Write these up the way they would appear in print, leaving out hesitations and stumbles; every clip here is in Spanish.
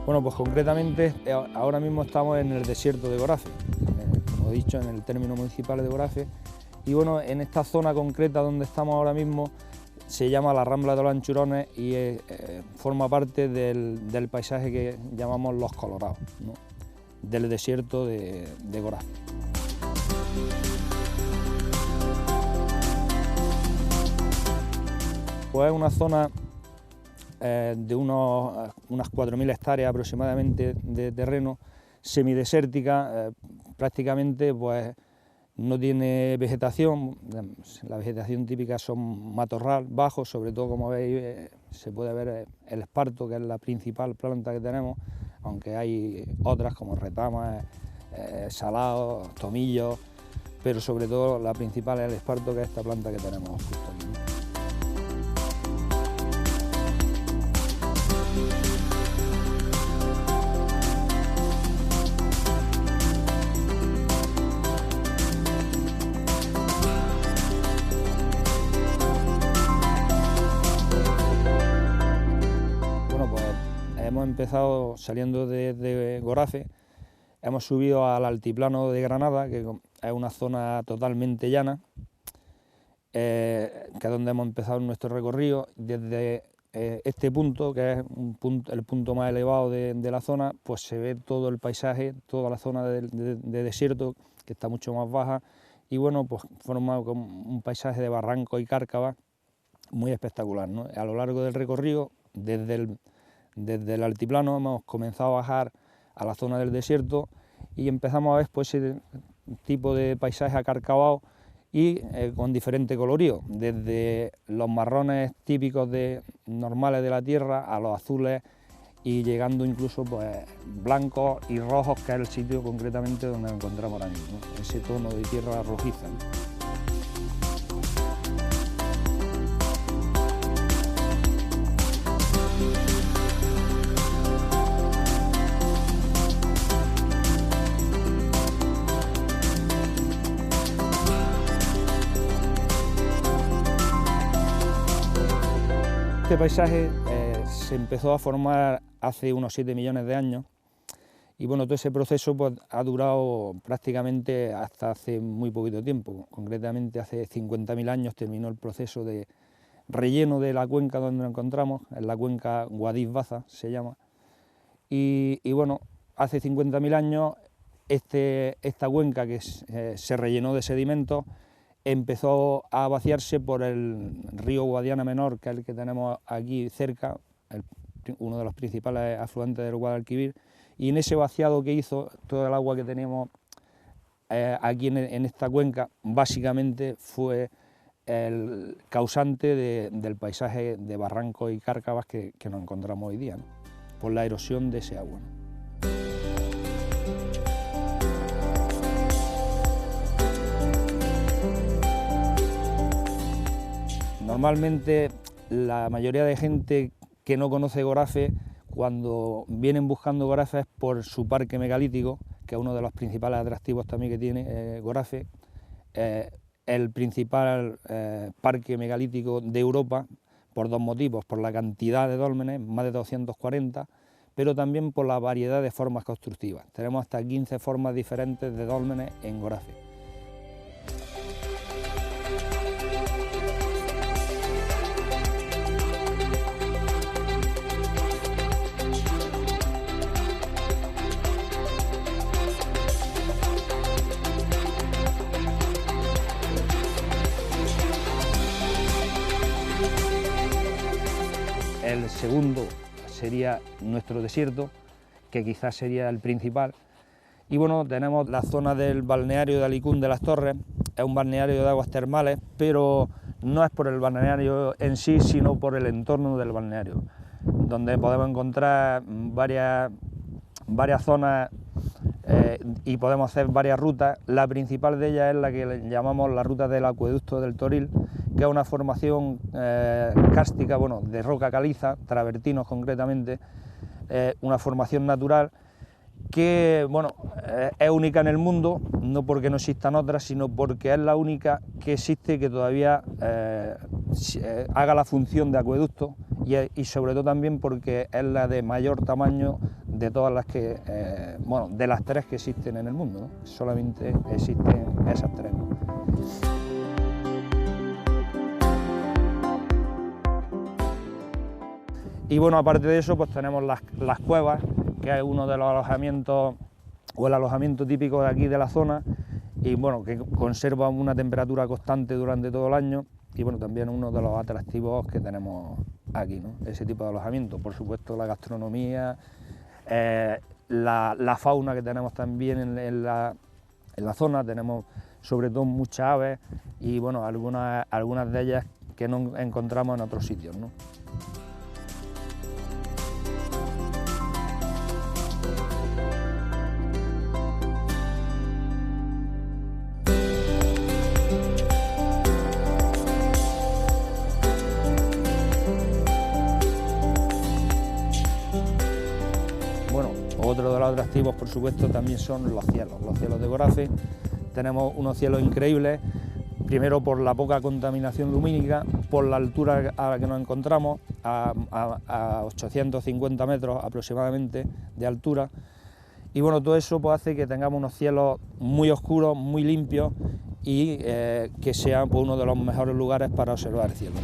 Bueno, pues concretamente ahora mismo estamos en el desierto de Gorafe, como he dicho, en el término municipal de Gorafe, y bueno, en esta zona concreta donde estamos ahora mismo se llama la Rambla de los Anchurones y forma parte del paisaje que llamamos Los Colorados, ¿no?, del desierto de Gorafe. Pues es una zona de unas 4.000 hectáreas aproximadamente de terreno, semidesértica, prácticamente pues no tiene vegetación. La vegetación típica son matorral bajo, sobre todo, como veis, se puede ver el esparto, que es la principal planta que tenemos, aunque hay otras como retamas, salados, tomillos, pero sobre todo la principal es el esparto, que es esta planta que tenemos justo aquí. Hemos empezado saliendo de Gorafe, hemos subido al altiplano de Granada, que es una zona totalmente llana, que es donde hemos empezado nuestro recorrido. Desde este punto, que es el punto más elevado de la zona, pues se ve todo el paisaje, toda la zona de desierto, que está mucho más baja, y bueno, pues forma un paisaje de barrancos y cárcavas muy espectacular, ¿no? A lo largo del recorrido, desde el altiplano hemos comenzado a bajar a la zona del desierto y empezamos a ver pues ese tipo de paisaje acarcavado y con diferente colorío, desde los marrones típicos normales de la tierra a los azules y llegando incluso pues blancos y rojos, que es el sitio concretamente donde nos encontramos ahora mismo, ¿no?, ese tono de tierra rojiza, ¿no? Este paisaje se empezó a formar hace unos 7 millones de años y bueno, todo ese proceso pues ha durado prácticamente hasta hace muy poquito tiempo. Concretamente hace 50.000 años terminó el proceso de relleno de la cuenca donde nos encontramos, en la cuenca Guadix-Baza se llama, y bueno, hace 50.000 años esta cuenca que se rellenó de sedimentos empezó a vaciarse por el río Guadiana Menor, que es el que tenemos aquí cerca, uno de los principales afluentes del Guadalquivir, y en ese vaciado que hizo, todo el agua que teníamos aquí en esta cuenca, básicamente fue el causante del paisaje de barrancos y cárcavas que nos encontramos hoy día, ¿no?, por la erosión de ese agua, ¿no? Normalmente la mayoría de gente que no conoce Gorafe, cuando vienen buscando Gorafe es por su parque megalítico, que es uno de los principales atractivos también que tiene Gorafe, el principal parque megalítico de Europa, por dos motivos: por la cantidad de dólmenes, más de 240, pero también por la variedad de formas constructivas. Tenemos hasta 15 formas diferentes de dólmenes en Gorafe. El segundo sería nuestro desierto, que quizás sería el principal. Y bueno, tenemos la zona del balneario de Alicún de las Torres. Es un balneario de aguas termales, pero no es por el balneario en sí, sino por el entorno del balneario, donde podemos encontrar varias zonas y podemos hacer varias rutas. La principal de ellas es la que llamamos la ruta del acueducto del Toril, que es una formación kárstica, bueno, de roca caliza, travertinos concretamente, una formación natural que, bueno, es única en el mundo, no porque no existan otras, sino porque es la única que existe que todavía haga la función de acueducto y sobre todo también porque es la de mayor tamaño de todas las que, bueno, de las 3 que existen en el mundo, ¿no? Solamente existen esas 3, ¿no? Y bueno, aparte de eso, pues tenemos las cuevas, que es uno de los alojamientos, o el alojamiento típico de aquí de la zona, y bueno, que conserva una temperatura constante durante todo el año, y bueno, también uno de los atractivos que tenemos aquí, ¿no? Ese tipo de alojamiento. Por supuesto, la gastronomía, la fauna que tenemos también en la zona. Tenemos sobre todo muchas aves y bueno, algunas de ellas que no encontramos en otros sitios, ¿no? Otro de los atractivos, por supuesto, también son los cielos de Gorace. Tenemos unos cielos increíbles, primero por la poca contaminación lumínica, por la altura a la que nos encontramos, a 850 metros aproximadamente de altura, y bueno, todo eso pues hace que tengamos unos cielos muy oscuros, muy limpios, y que sea pues, uno de los mejores lugares para observar el cielo.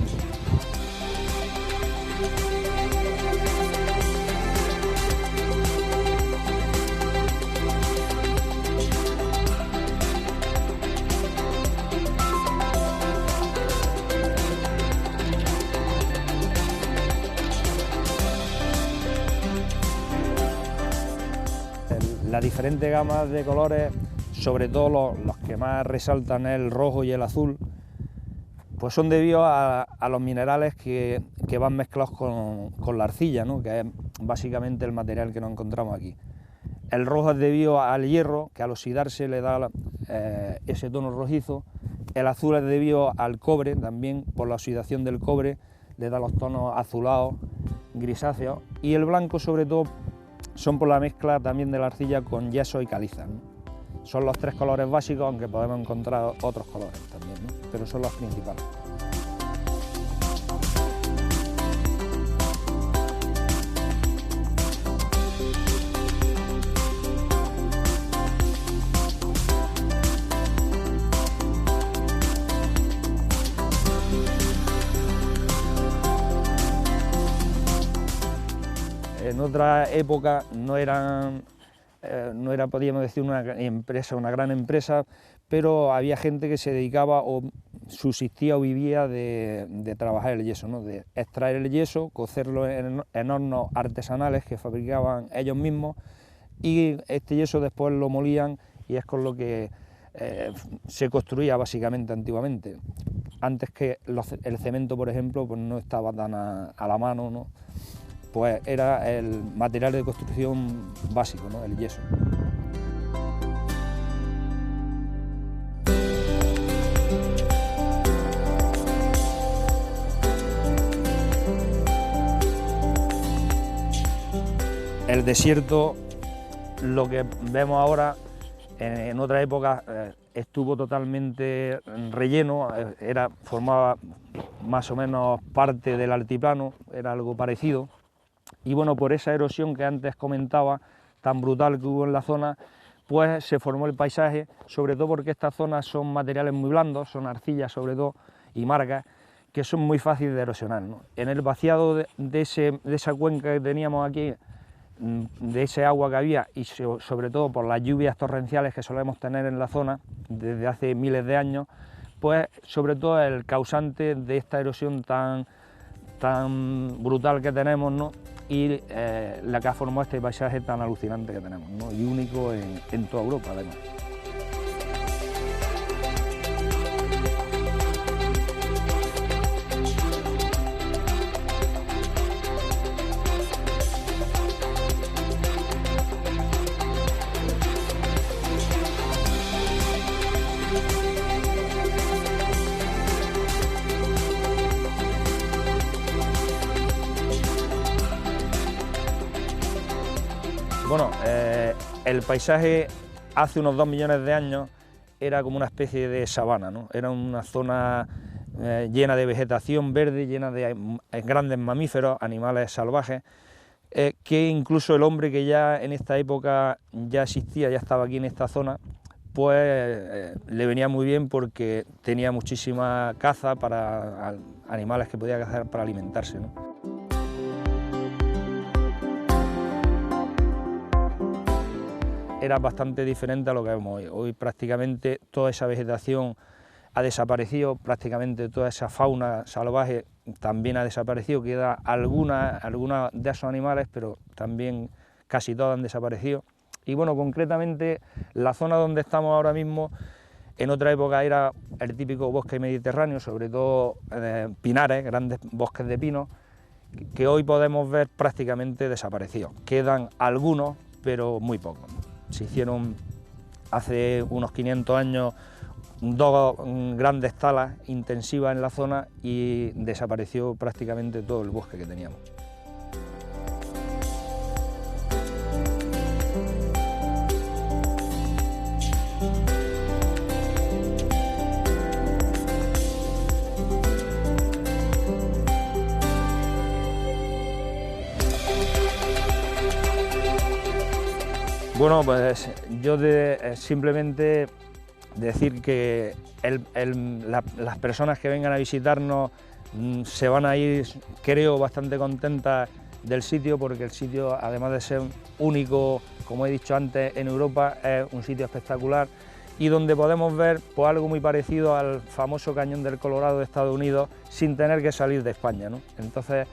Las diferentes gamas de colores, sobre todo los que más resaltan el rojo y el azul, pues son debido a los minerales que van mezclados con la arcilla, ¿no? Que es básicamente el material que nos encontramos aquí. El rojo es debido al hierro, que al oxidarse le da ese tono rojizo. El azul es debido al cobre, también por la oxidación del cobre le da los tonos azulados, grisáceos, y el blanco sobre todo son por la mezcla también de la arcilla con yeso y caliza, ¿no? Son los 3 colores básicos, aunque podemos encontrar otros colores también, ¿no? Pero son los principales. En otra época no era, podríamos decir, una gran empresa, pero había gente que se dedicaba o subsistía o vivía de trabajar el yeso, ¿no? De extraer el yeso, cocerlo en hornos artesanales que fabricaban ellos mismos, y este yeso después lo molían y es con lo que se construía básicamente antiguamente. Antes que el cemento, por ejemplo, pues no estaba tan a la mano, ¿no? Pues era el material de construcción básico, ¿no? El yeso. El desierto, lo que vemos ahora, en otra época estuvo totalmente relleno, formaba más o menos parte del altiplano, era algo parecido. Y bueno, por esa erosión que antes comentaba, tan brutal que hubo en la zona, pues se formó el paisaje, sobre todo porque estas zonas son materiales muy blandos, son arcillas sobre todo y margas, que son muy fáciles de erosionar, ¿no? En el vaciado de esa cuenca que teníamos aquí, de ese agua que había, y sobre todo por las lluvias torrenciales que solemos tener en la zona desde hace miles de años, pues sobre todo el causante de esta erosión tan brutal que tenemos, ¿no? Y la que ha formado este paisaje tan alucinante que tenemos, ¿no? Y único en toda Europa, además. Bueno, el paisaje hace unos 2 millones de años era como una especie de sabana, ¿no? Era una zona llena de vegetación verde, llena de grandes mamíferos, animales salvajes, que incluso el hombre que ya en esta época ya existía, ya estaba aquí en esta zona, pues le venía muy bien porque tenía muchísima caza para animales que podía cazar para alimentarse, ¿no? Era bastante diferente a lo que vemos hoy. Hoy prácticamente toda esa vegetación ha desaparecido, prácticamente toda esa fauna salvaje también ha desaparecido, queda alguna de esos animales, pero también casi todas han desaparecido. Y bueno, concretamente la zona donde estamos ahora mismo, en otra época era el típico bosque mediterráneo, sobre todo pinares, grandes bosques de pinos, que hoy podemos ver prácticamente desaparecidos. Quedan algunos, pero muy pocos. Se hicieron hace unos 500 años 2 grandes talas intensivas en la zona y desapareció prácticamente todo el bosque que teníamos. Bueno, pues yo simplemente decir que las personas que vengan a visitarnos se van a ir, creo, bastante contentas del sitio, porque el sitio, además de ser único, como he dicho antes, en Europa, es un sitio espectacular y donde podemos ver pues, algo muy parecido al famoso Cañón del Colorado de Estados Unidos sin tener que salir de España, ¿no? Entonces,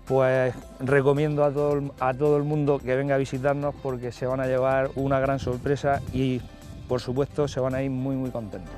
pues recomiendo a todo el mundo que venga a visitarnos porque se van a llevar una gran sorpresa y por supuesto se van a ir muy contentos.